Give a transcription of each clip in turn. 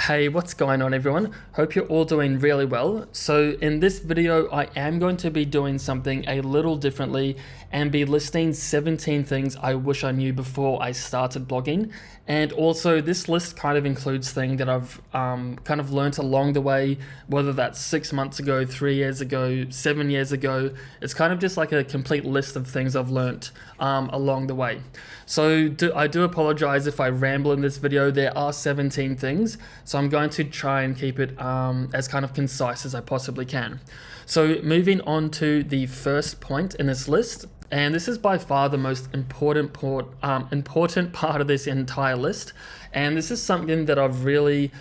Hey, what's going on everyone? Hope you're all doing really well. So in this video, I am going to be doing something a little differently and be listing 17 things I wish I knew before I started blogging. And also this list kind of includes things that I've kind of learned along the way, whether that's 6 months ago, 3 years ago, 7 years ago. It's kind of just like a complete list of things I've learned along the way. So I do apologize if I ramble in this video. There are 17 things, so I'm going to try and keep it as kind of concise as I possibly can. So moving on to the first point in this list, and this is by far the most important part of this entire list, and this is something that I've really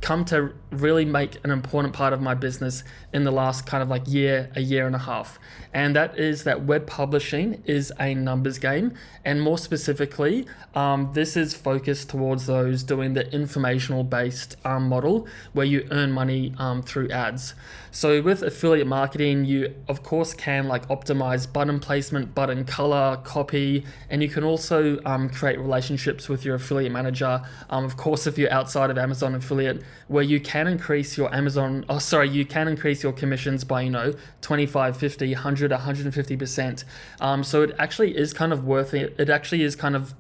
come to really make an important part of my business in the last kind of like a year and a half. And that is that web publishing is a numbers game. And more specifically, this is focused towards those doing the informational based model where you earn money through ads. So with affiliate marketing, you of course can like optimize button placement, button color, copy, and you can also create relationships with your affiliate manager. Of course, if you're outside of Amazon affiliate, where you can increase your you can increase your commissions by 25, 50, 100, 150%. So it actually is kind of worth it. It actually is kind of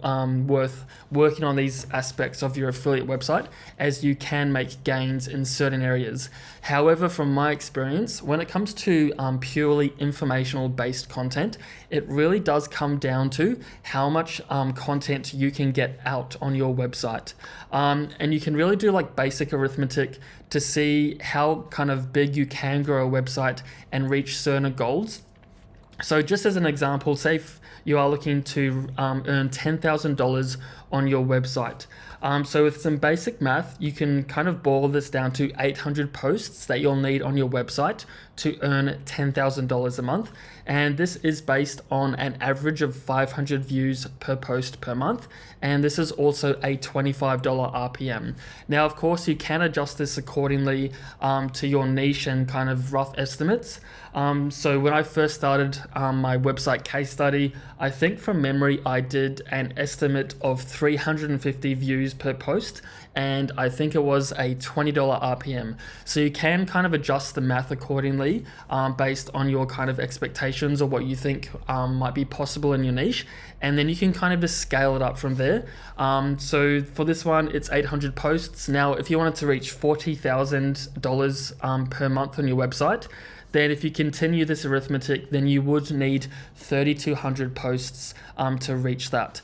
worth working on these aspects of your affiliate website, as you can make gains in certain areas. However, from my experience, when it comes to purely informational based content, it really does come down to how much content you can get out on your website. And you can really do like basic arithmetic to see how kind of big you can grow a website and reach certain goals. So just as an example, say if you are looking to earn $10,000 on your website. So with some basic math, you can kind of boil this down to 800 posts that you'll need on your website to earn $10,000 a month. And this is based on an average of 500 views per post per month. And this is also a $25 RPM. Now, of course, you can adjust this accordingly to your niche and kind of rough estimates. So when I first started my website case study, I think from memory, I did an estimate of 350 views per post, and I think it was a $20 RPM. So you can kind of adjust the math accordingly based on your kind of expectations or what you think might be possible in your niche, and then you can kind of just scale it up from there. So for this one, it's 800 posts. Now, if you wanted to reach $40,000 per month on your website, then if you continue this arithmetic, then you would need 3,200 posts to reach that.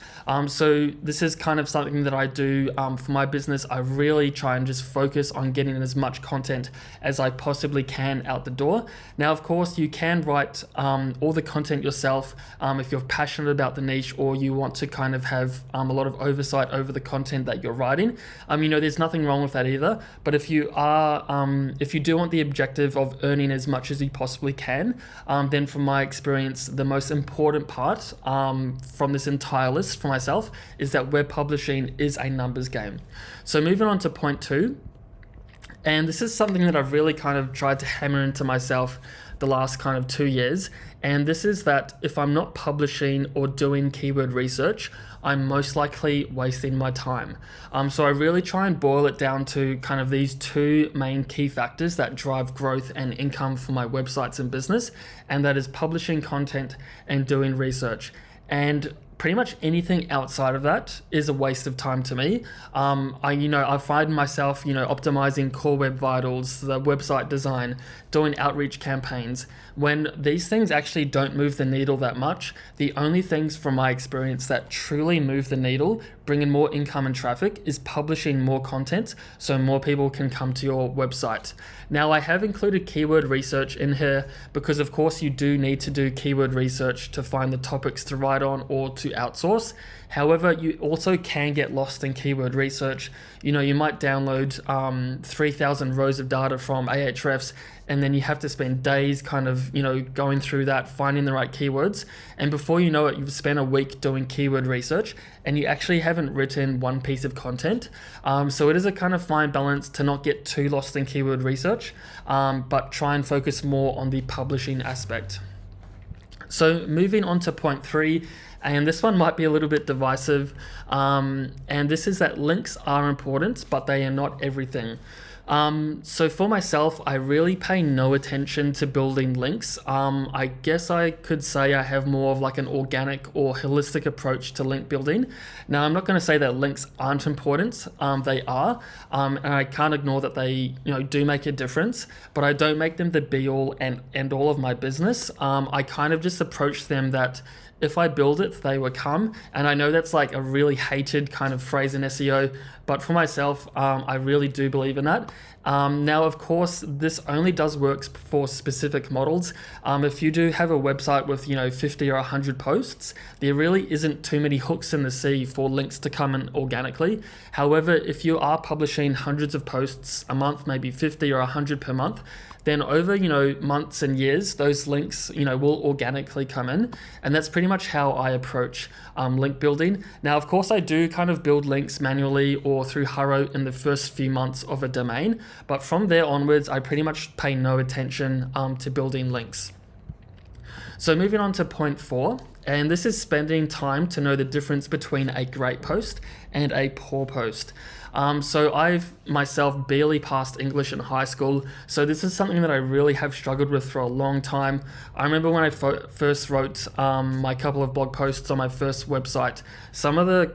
So this is kind of something that I do for my business. I really try and just focus on getting as much content as I possibly can out the door. Now, of course, you can write all the content yourself if you're passionate about the niche, or you want to kind of have a lot of oversight over the content that you're writing. There's nothing wrong with that either. But if you do want the objective of earning as much as you possibly can, then from my experience, the most important part from this entire list for myself is that web publishing is a numbers game. So moving on to point 2, and this is something that I've really kind of tried to hammer into myself the last kind of 2 years, and this is that if I'm not publishing or doing keyword research, I'm most likely wasting my time. So I really try and boil it down to kind of these 2 main key factors that drive growth and income for my websites and business, and that is publishing content and doing research. And pretty much anything outside of that is a waste of time to me. I find myself, optimizing core web vitals, the website design, doing outreach campaigns. When these things actually don't move the needle that much, the only things from my experience that truly move the needle, bring in more income and traffic, is publishing more content so more people can come to your website. Now, I have included keyword research in here because of course you do need to do keyword research to find the topics to write on or to outsource. However, you also can get lost in keyword research. You might download 3,000 rows of data from Ahrefs, and then you have to spend days kind of, going through that, finding the right keywords. And before you know it, you've spent a week doing keyword research and you actually haven't written one piece of content. So it is a kind of fine balance to not get too lost in keyword research, but try and focus more on the publishing aspect. So moving on to point 3, and this one might be a little bit divisive, and this is that links are important, but they are not everything. So for myself, I really pay no attention to building links. I guess I could say I have more of like an organic or holistic approach to link building. Now, I'm not going to say that links aren't important. They are, and I can't ignore that they, do make a difference, but I don't make them the be all and end all of my business. I kind of just approach them that if I build it, they will come. And I know that's like a really hated kind of phrase in SEO, but for myself, I really do believe in that. Now, of course, this only does work for specific models. If you do have a website with, 50 or 100 posts, there really isn't too many hooks in the sea for links to come in organically. However, if you are publishing hundreds of posts a month, maybe 50 or 100 per month, then over, months and years, those links, will organically come in. And that's pretty much how I approach link building. Now, of course, I do kind of build links manually or through Haro in the first few months of a domain. But from there onwards, I pretty much pay no attention to building links. So moving on to point 4, and this is spending time to know the difference between a great post and a poor post. So I've myself barely passed English in high school, so this is something that I really have struggled with for a long time. I remember when I first wrote my couple of blog posts on my first website, some of the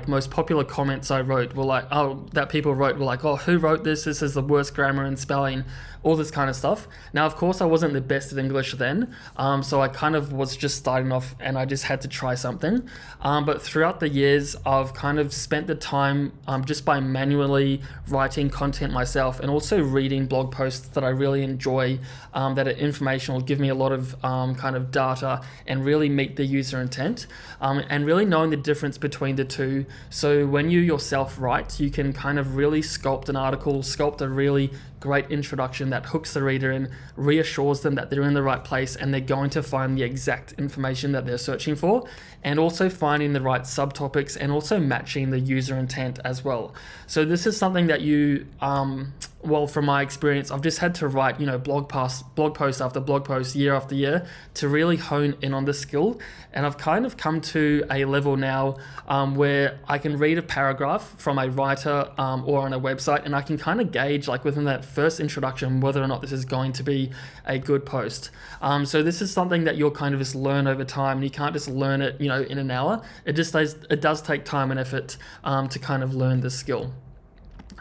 most popular comments I wrote were like, oh, who wrote this? This is the worst grammar and spelling, all this kind of stuff. Now, of course, I wasn't the best at English then, so I kind of was just starting off and I just had to try something. But throughout the years, I've kind of spent the time just by manually writing content myself and also reading blog posts that I really enjoy, that are informational, give me a lot of kind of data and really meet the user intent, and really knowing the difference between the two. So when you yourself write, you can kind of really sculpt an article, sculpt a really great introduction that hooks the reader in, reassures them that they're in the right place and they're going to find the exact information that they're searching for, and also finding the right subtopics and also matching the user intent as well. So this is something that you, from my experience, I've just had to write, blog post after blog post, year after year, to really hone in on the skill. And I've kind of come to a level now where I can read a paragraph from a writer or on a website, and I can kind of gauge, like within that first introduction, whether or not this is going to be a good post. So this is something that you'll kind of just learn over time, and you can't just learn it, in an hour. It does take time and effort to kind of learn this skill.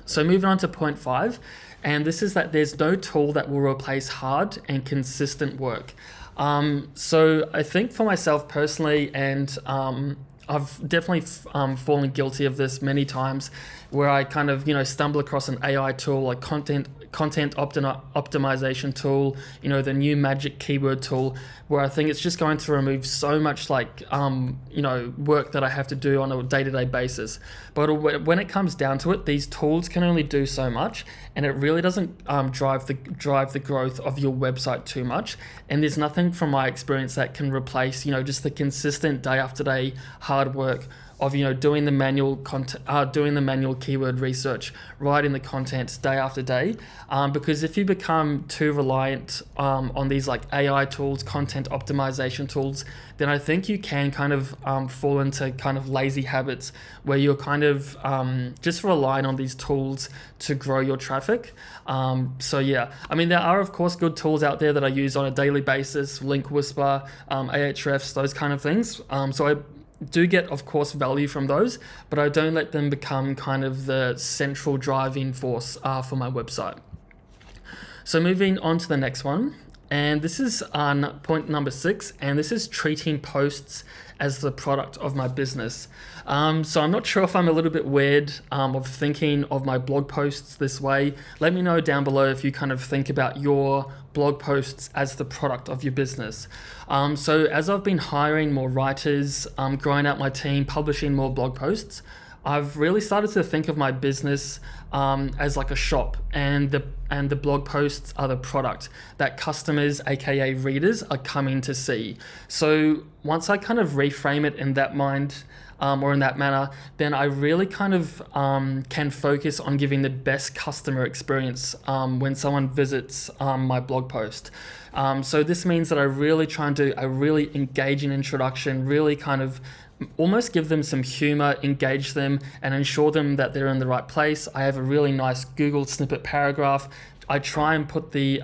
So moving on to point 5, and this is that there's no tool that will replace hard and consistent work. So I think for myself personally, and I've definitely fallen guilty of this many times, where I kind of stumble across an AI tool, like content optimization tool, the new magic keyword tool, where I think it's just going to remove so much work that I have to do on a day-to-day basis. But when it comes down to it, these tools can only do so much, and it really doesn't drive the growth of your website too much. And there's nothing from my experience that can replace just the consistent day after day hard work of doing the manual keyword research, writing the content day after day, because if you become too reliant on these like AI tools, content optimization tools, then I think you can kind of fall into kind of lazy habits where you're kind of just relying on these tools to grow your traffic. So yeah, I mean, there are of course good tools out there that I use on a daily basis, Link Whisper, Ahrefs, those kind of things. So I do get, of course, value from those, but I don't let them become kind of the central driving force for my website. So moving on to the next one, and this is on point number 6, and this is treating posts as the product of my business. So I'm not sure if I'm a little bit weird of thinking of my blog posts this way. Let me know down below if you kind of think about your blog posts as the product of your business. So as I've been hiring more writers, growing out my team, publishing more blog posts, I've really started to think of my business as like a shop, and the blog posts are the product that customers, aka readers, are coming to see. So once I kind of reframe it in that mind, or in that manner, then I really kind of can focus on giving the best customer experience when someone visits my blog post. So this means that I really try and do a really engaging introduction, really kind of almost give them some humor, engage them, and ensure them that they're in the right place. I have a really nice Google snippet paragraph. I try and put the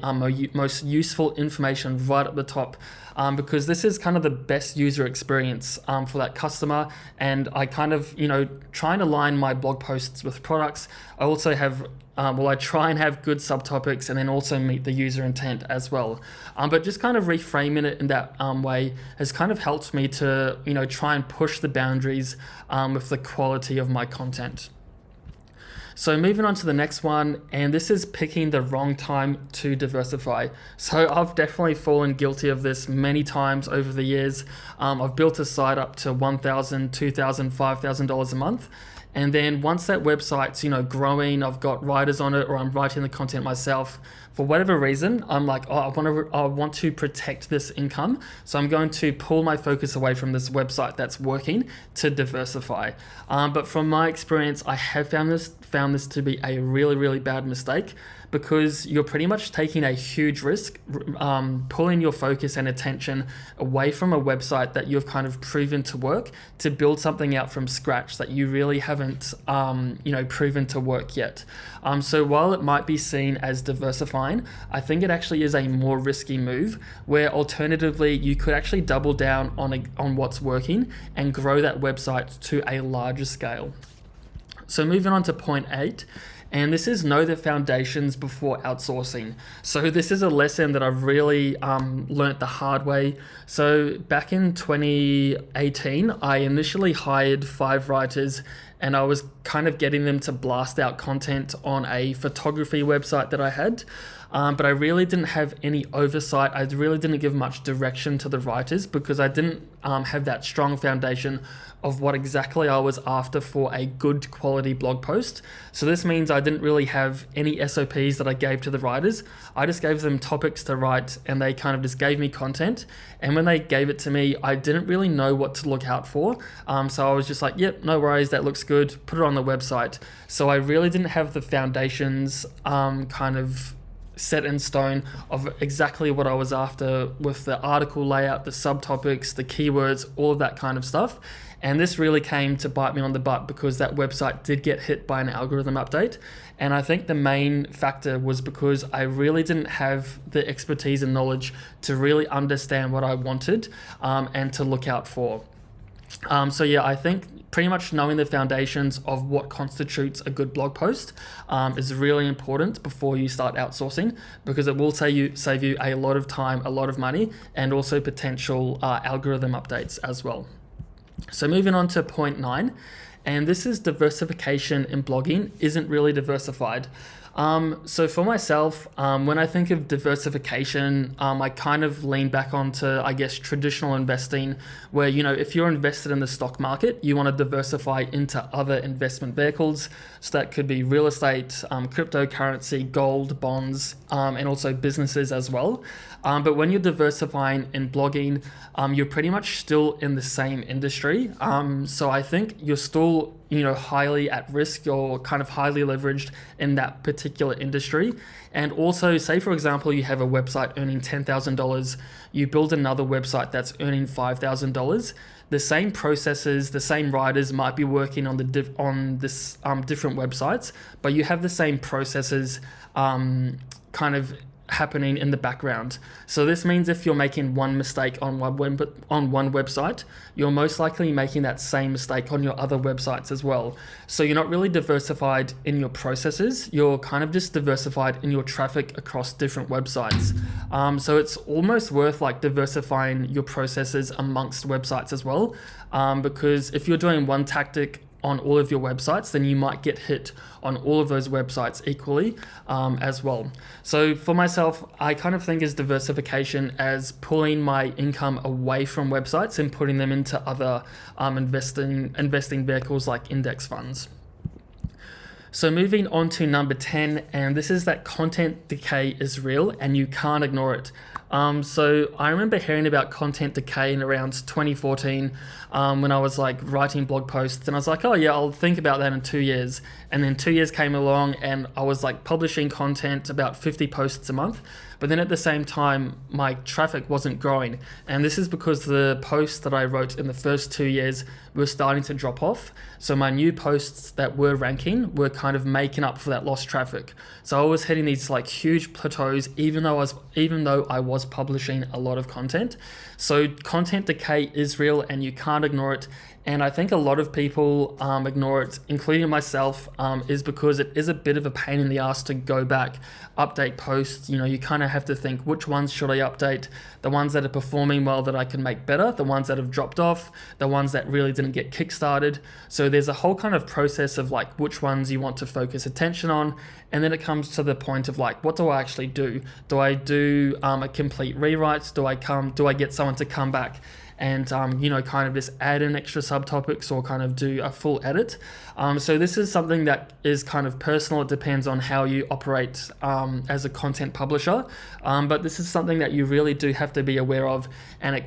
most useful information right at the top because this is kind of the best user experience for that customer. And I kind of, try and align my blog posts with products. I also have I try and have good subtopics and then also meet the user intent as well. But just kind of reframing it in that way has kind of helped me to, try and push the boundaries with the quality of my content. So moving on to the next one, and this is picking the wrong time to diversify. So I've definitely fallen guilty of this many times over the years. I've built a site up to $1,000, $2,000, $5,000 a month. And then once that website's, growing, I've got writers on it, or I'm writing the content myself, for whatever reason, I'm like, I want to protect this income. So I'm going to pull my focus away from this website that's working to diversify. But from my experience, I have found this to be a really, really bad mistake, because you're pretty much taking a huge risk, pulling your focus and attention away from a website that you've kind of proven to work, to build something out from scratch that you really haven't, proven to work yet. So while it might be seen as diversifying, I think it actually is a more risky move, where alternatively you could actually double down on what's working and grow that website to a larger scale. So moving on to point 8. And this is know the foundations before outsourcing. So this is a lesson that I've really learnt the hard way. So back in 2018, I initially hired 5 writers, and I was kind of getting them to blast out content on a photography website that I had. But I really didn't have any oversight. I really didn't give much direction to the writers, because I didn't have that strong foundation of what exactly I was after for a good quality blog post. So this means I didn't really have any SOPs that I gave to the writers. I just gave them topics to write, and they kind of just gave me content. And when they gave it to me, I didn't really know what to look out for. So I was just like, yep, no worries, that looks good, put it on the website. So I really didn't have the foundations kind of set in stone of exactly what I was after with the article layout, the subtopics, the keywords, all of that kind of stuff. And this really came to bite me on the butt, because that website did get hit by an algorithm update. And I think the main factor was because I really didn't have the expertise and knowledge to really understand what I wanted and to look out for. So yeah, I think pretty much knowing the foundations of what constitutes a good blog post is really important before you start outsourcing, because it will save you a lot of time, a lot of money, and also potential algorithm updates as well. So moving on to point 9, and this is diversification in blogging isn't really diversified. So for myself, when I think of diversification, I kind of lean back onto, I guess, traditional investing, where, if you're invested in the stock market, you want to diversify into other investment vehicles. So that could be real estate, cryptocurrency, gold, bonds, and also businesses as well. But when you're diversifying in blogging, you're pretty much still in the same industry. So I think you're still, highly at risk, or kind of highly leveraged in that particular industry. And also, say for example, you have a website earning $10,000, you build another website that's earning $5,000. The same processes, the same writers might be working on different websites, but you have the same processes kind of happening in the background. So this means if you're making one mistake on one website, you're most likely making that same mistake on your other websites as well. So you're not really diversified in your processes, you're kind of just diversified in your traffic across different websites. So it's almost worth diversifying your processes amongst websites as well, because if you're doing one tactic on all of your websites, then you might get hit on all of those websites equally as well. So for myself, I kind of think as diversification as pulling my income away from websites and putting them into other investing vehicles like index funds. So moving on to number 10, and this is that content decay is real and you can't ignore it. So I remember hearing about content decay in around 2014 when I was like writing blog posts, and I was like, oh yeah, I'll think about that in 2 years. And then 2 years came along and I was like publishing content, about 50 posts a month. But then at the same time, my traffic wasn't growing. And this is because the posts that I wrote in the first 2 years were starting to drop off. So my new posts that were ranking were kind of making up for that lost traffic. So I was hitting these like huge plateaus, even though I was publishing a lot of content. So content decay is real and you can't ignore it. And I think a lot of people ignore it, including myself, is because it is a bit of a pain in the ass to go back, update posts. You kind of have to think, which ones should I update? The ones that are performing well that I can make better, the ones that have dropped off, the ones that really didn't get kickstarted. So there's a whole kind of process of like which ones you want to focus attention on. And then it comes to the point of like, what do I actually do? Do I do a complete rewrite? Do I get someone to come back and kind of just add in extra subtopics or kind of do a full edit? So this is something that is kind of personal. It depends on how you operate as a content publisher, but this is something that you really do have to be aware of, and it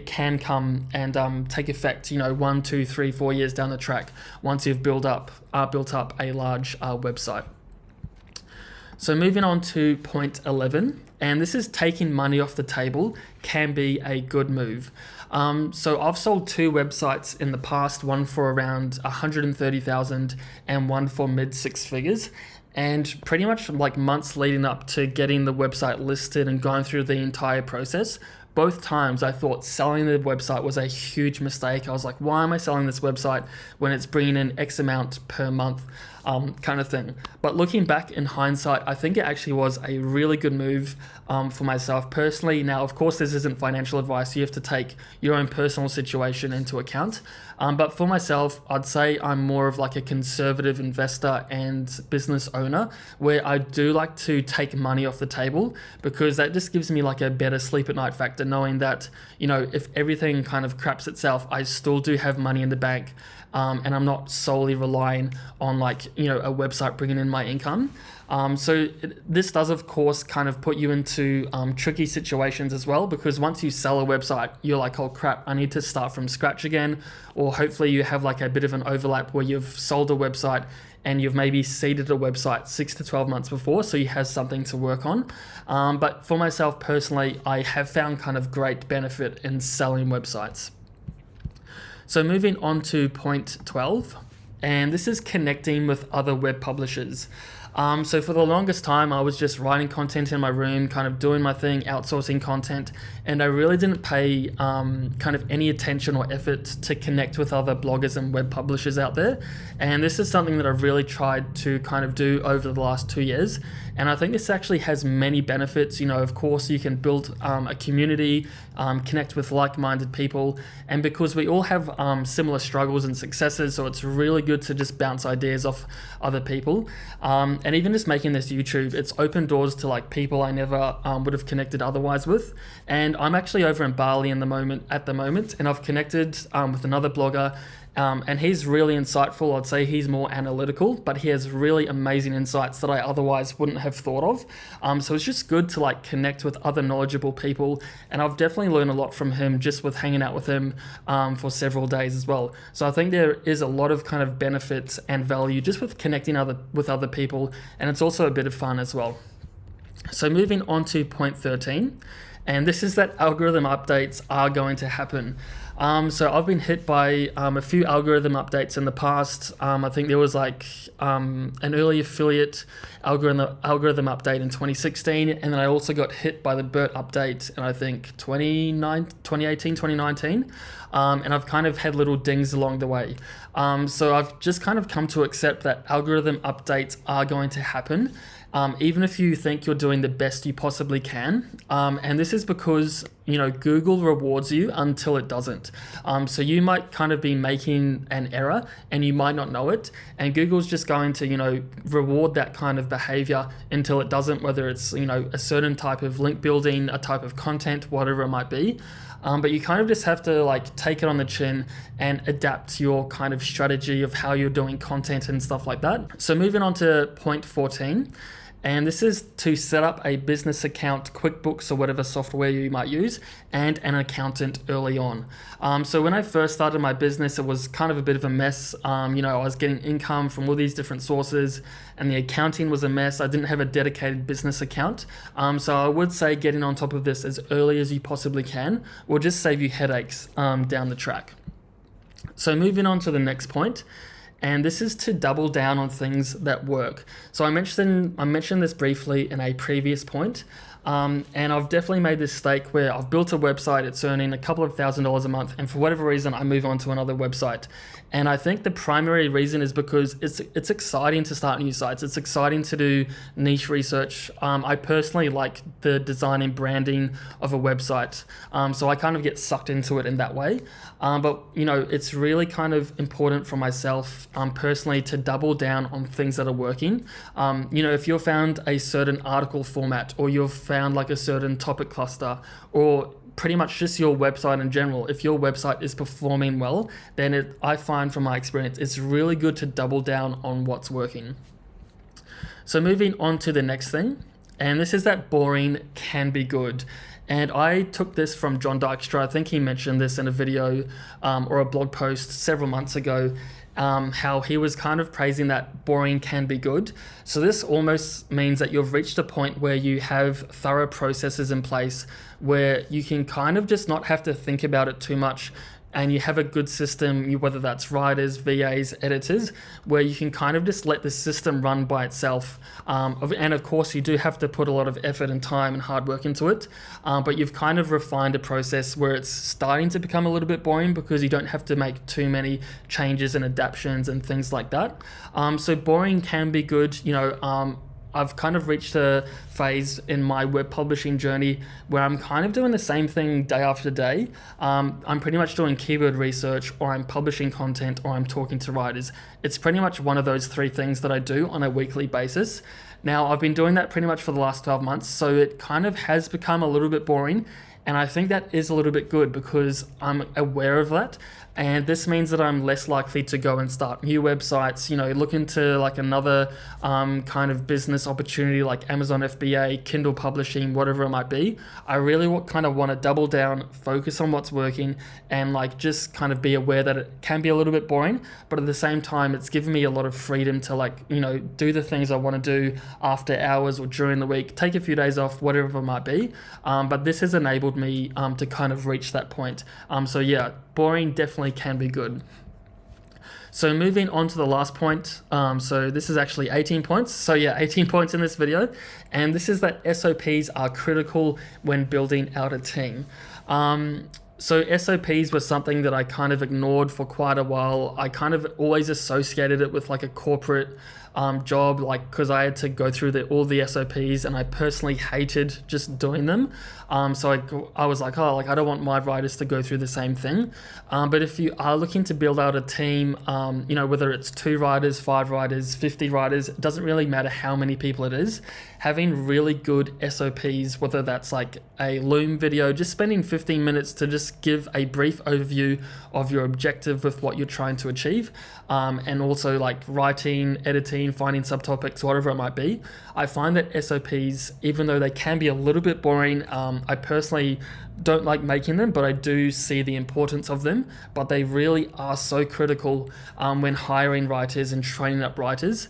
can come and take effect 1, 2, 3, 4 years down the track once you've built up a large website. So moving on to point 11, and this is taking money off the table can be a good move. So I've sold 2 websites in the past, one for around 130,000 and one for mid 6 figures. And pretty much like months leading up to getting the website listed and going through the entire process, both times I thought selling the website was a huge mistake. I was like, why am I selling this website when it's bringing in X amount per month, kind of thing. But looking back in hindsight, I think it actually was a really good move for myself personally. Now, of course, this isn't financial advice. You have to take your own personal situation into account. But for myself, I'd say I'm more of like a conservative investor and business owner, where I do like to take money off the table, because that just gives me like a better sleep at night factor, knowing that, if everything kind of craps itself, I still do have money in the bank. And I'm not solely relying on a website bringing in my income. This does, of course, kind of put you into tricky situations as well, because once you sell a website, you're like, oh crap, I need to start from scratch again. Or hopefully you have like a bit of an overlap where you've sold a website and you've maybe seeded a website 6 to 12 months before, so you have something to work on. But for myself personally, I have found kind of great benefit in selling websites. So moving on to point 12, and this is connecting with other web publishers. So for the longest time, I was just writing content in my room, kind of doing my thing, outsourcing content, and I really didn't pay kind of any attention or effort to connect with other bloggers and web publishers out there. And this is something that I've really tried to kind of do over the last 2 years. And I think this actually has many benefits. Of course, you can build a community, connect with like-minded people, and because we all have similar struggles and successes, so it's really good to just bounce ideas off other people. And even just making this YouTube, it's opened doors to like people I never would have connected otherwise with. And I'm actually over in Bali at the moment, and I've connected with another blogger. And he's really insightful. I'd say he's more analytical, but he has really amazing insights that I otherwise wouldn't have thought of. So it's just good to like connect with other knowledgeable people. And I've definitely learned a lot from him just with hanging out with him for several days as well. So I think there is a lot of kind of benefits and value just with connecting with other people. And it's also a bit of fun as well. So moving on to point 13, and this is that algorithm updates are going to happen. So I've been hit by a few algorithm updates in the past. I think there was like an early affiliate algorithm update in 2016, and then I also got hit by the BERT update in I think 2018, 2019. And I've kind of had little dings along the way. So I've just kind of come to accept that algorithm updates are going to happen. Even if you think you're doing the best you possibly can. And this is because, Google rewards you until it doesn't. So you might kind of be making an error and you might not know it. And Google's just going to, reward that kind of behavior until it doesn't, whether it's, a certain type of link building, a type of content, whatever it might be. But you kind of just have to like take it on the chin and adapt your kind of strategy of how you're doing content and stuff like that. So moving on to point 14. And this is to set up a business account, QuickBooks or whatever software you might use, and an accountant early on. So when I first started my business, it was kind of a bit of a mess. I was getting income from all these different sources, and the accounting was a mess. I didn't have a dedicated business account. So I would say getting on top of this as early as you possibly can will just save you headaches down the track. So moving on to the next point, and this is to double down on things that work. So I mentioned this briefly in a previous point, and I've definitely made this mistake where I've built a website, it's earning a couple of $1,000s a month, and for whatever reason I move on to another website. And I think the primary reason is because it's exciting to start new sites. It's exciting to do niche research. I personally like the design and branding of a website, so I kind of get sucked into it in that way. But it's really kind of important for myself personally to double down on things that are working. If you've found a certain article format, or you've found like a certain topic cluster, or pretty much just your website in general, if your website is performing well, then I find from my experience, it's really good to double down on what's working. So moving on to the next thing, and this is that boring can be good. And I took this from John Dykstra. I think he mentioned this in a video or a blog post several months ago, how he was kind of praising that boring can be good. So this almost means that you've reached a point where you have thorough processes in place where you can kind of just not have to think about it too much, and you have a good system, whether that's writers, VAs, editors, where you can kind of just let the system run by itself. And of course, you do have to put a lot of effort and time and hard work into it, but you've kind of refined a process where it's starting to become a little bit boring because you don't have to make too many changes and adaptations and things like that. So boring can be good. I've kind of reached a phase in my web publishing journey where I'm kind of doing the same thing day after day. I'm pretty much doing keyword research, or I'm publishing content, or I'm talking to writers. It's pretty much one of those three things that I do on a weekly basis. Now, I've been doing that pretty much for the last 12 months, so it kind of has become a little bit boring. And I think that is a little bit good because I'm aware of that. And this means that I'm less likely to go and start new websites, look into like another kind of business opportunity like Amazon FBA, Kindle publishing, whatever it might be. I really kind of want to double down, focus on what's working, and like just kind of be aware that it can be a little bit boring, but at the same time, it's given me a lot of freedom to do the things I want to do after hours or during the week, take a few days off, whatever it might be. But this has enabled me to kind of reach that point. So yeah, boring definitely can be good. So moving on to the last point. So this is actually 18 points. So yeah, 18 points in this video. And this is that SOPs are critical when building out a team. So SOPs was something that I kind of ignored for quite a while. I kind of always associated it with like a corporate job, because I had to go through all the SOPs, and I personally hated just doing them. So I was like, I don't want my writers to go through the same thing. But if you are looking to build out a team, whether it's 2 writers, 5 writers, 50 writers, it doesn't really matter how many people it is. Having really good SOPs, whether that's like a Loom video, just spending 15 minutes to just give a brief overview of your objective with what you're trying to achieve, and also like writing, editing, finding subtopics, whatever it might be. I find that SOPs, even though they can be a little bit boring, I personally don't like making them, but I do see the importance of them. But they really are so critical when hiring writers and training up writers,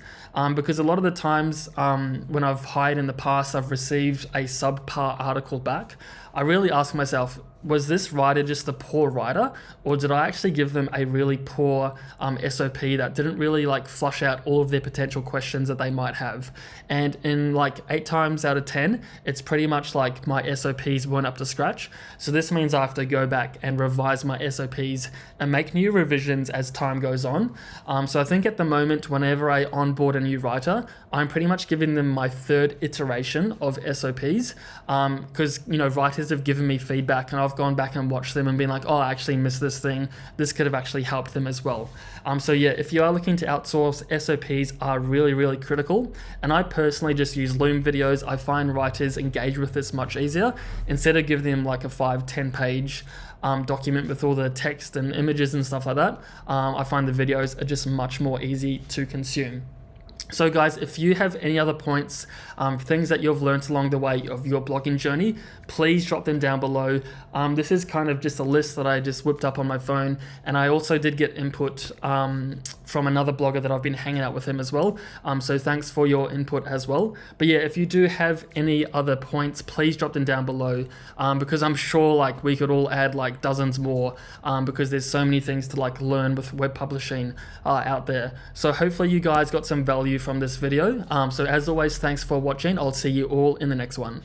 because a lot of the times when I've hired in the past, I've received a subpar article back. I really ask myself, was this writer just a poor writer, or did I actually give them a really poor SOP that didn't really like flush out all of their potential questions that they might have? And in like 8 times out of 10, it's pretty much like my SOPs weren't up to scratch. So this means I have to go back and revise my SOPs and make new revisions as time goes on. So I think at the moment, whenever I onboard a new writer, I'm pretty much giving them my 3rd iteration of SOPs, because writers have given me feedback, and I've gone back and watched them and been like, I actually missed this thing. This could have actually helped them as well. So yeah, if you are looking to outsource, SOPs are really, really critical. And I personally just use Loom videos. I find writers engage with this much easier. Instead of giving them like a 5-10 page document with all the text and images and stuff like that, I find the videos are just much more easy to consume. So guys, if you have any other points, things that you've learned along the way of your blogging journey, please drop them down below. This is kind of just a list that I just whipped up on my phone, and I also did get input from another blogger that I've been hanging out with him as well. So thanks for your input as well. But yeah, if you do have any other points, please drop them down below, because I'm sure like we could all add like dozens more, because there's so many things to like learn with web publishing out there. So hopefully you guys got some value from this video. So as always, thanks for watching. I'll see you all in the next one.